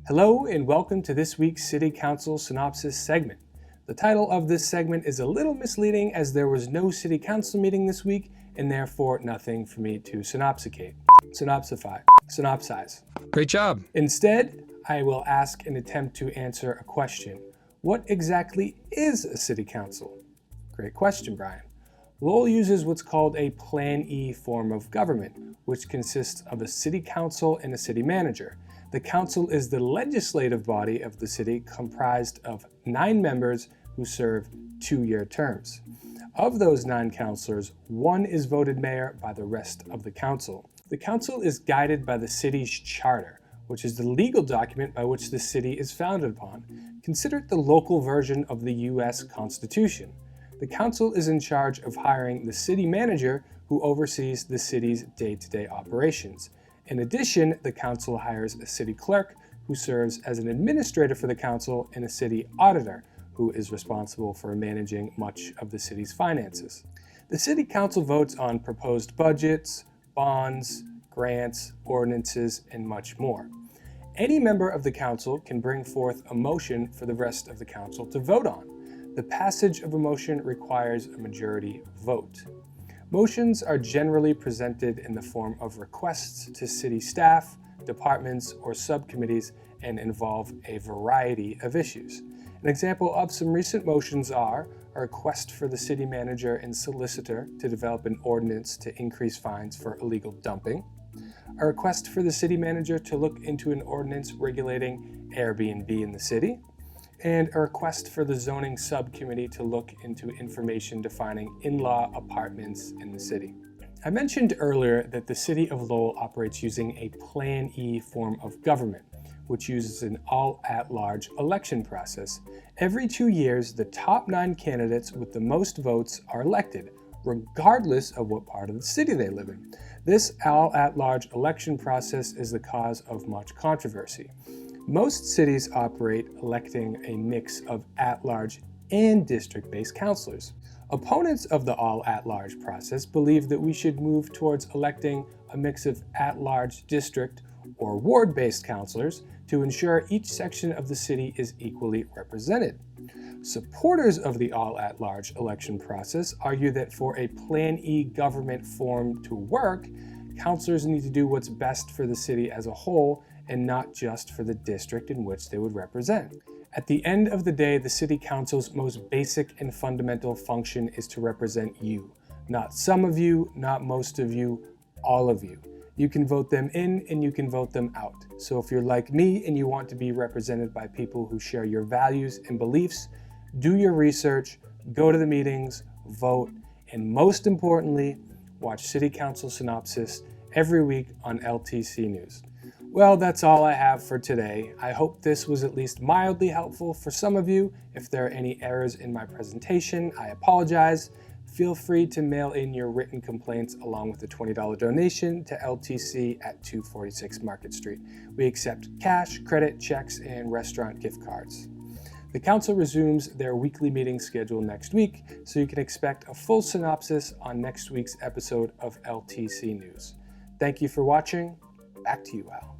Hello and welcome to this week's City Council Synopsis segment. The title of this segment is a little misleading as there was no City Council meeting this week and therefore nothing for me to synopsize. Great job. Instead, I will ask and attempt to answer a question. What exactly is a City Council? Great question, Brian. Lowell uses what's called a Plan E form of government, which consists of a city council and a city manager. The council is the legislative body of the city, comprised of 9 members who serve 2-year terms. Of those 9 councilors, 1 is voted mayor by the rest of the council. The council is guided by the city's charter, which is the legal document by which the city is founded upon. Consider it the local version of the U.S. Constitution. The council is in charge of hiring the city manager, who oversees the city's day-to-day operations. In addition, the council hires a city clerk, who serves as an administrator for the council, and a city auditor, who is responsible for managing much of the city's finances. The city council votes on proposed budgets, bonds, grants, ordinances, and much more. Any member of the council can bring forth a motion for the rest of the council to vote on. The passage of a motion requires a majority vote. Motions are generally presented in the form of requests to city staff, departments, or subcommittees and involve a variety of issues. An example of some recent motions are a request for the city manager and solicitor to develop an ordinance to increase fines for illegal dumping, a request for the city manager to look into an ordinance regulating Airbnb in the city, and a request for the zoning subcommittee to look into information defining in-law apartments in the city. I mentioned earlier that the city of Lowell operates using a Plan E form of government, which uses an all-at-large election process. Every 2 years, the top 9 candidates with the most votes are elected, regardless of what part of the city they live in. This all-at-large election process is the cause of much controversy. Most cities operate electing a mix of at-large and district-based councilors. Opponents of the all-at-large process believe that we should move towards electing a mix of at-large district or ward-based councilors to ensure each section of the city is equally represented. Supporters of the all-at-large election process argue that for a Plan E government form to work, councilors need to do what's best for the city as a whole and not just for the district in which they would represent. At the end of the day, the city council's most basic and fundamental function is to represent you. Not some of you, not most of you, all of you. You can vote them in and you can vote them out. So if you're like me and you want to be represented by people who share your values and beliefs, do your research, go to the meetings, vote, and most importantly, watch City Council Synopsis every week on LTC News. Well, that's all I have for today. I hope this was at least mildly helpful for some of you. If there are any errors in my presentation, I apologize. Feel free to mail in your written complaints along with a $20 donation to LTC at 246 Market Street. We accept cash, credit, checks, and restaurant gift cards. The council resumes their weekly meeting schedule next week, so you can expect a full synopsis on next week's episode of LTC News. Thank you for watching. Back to you, Al.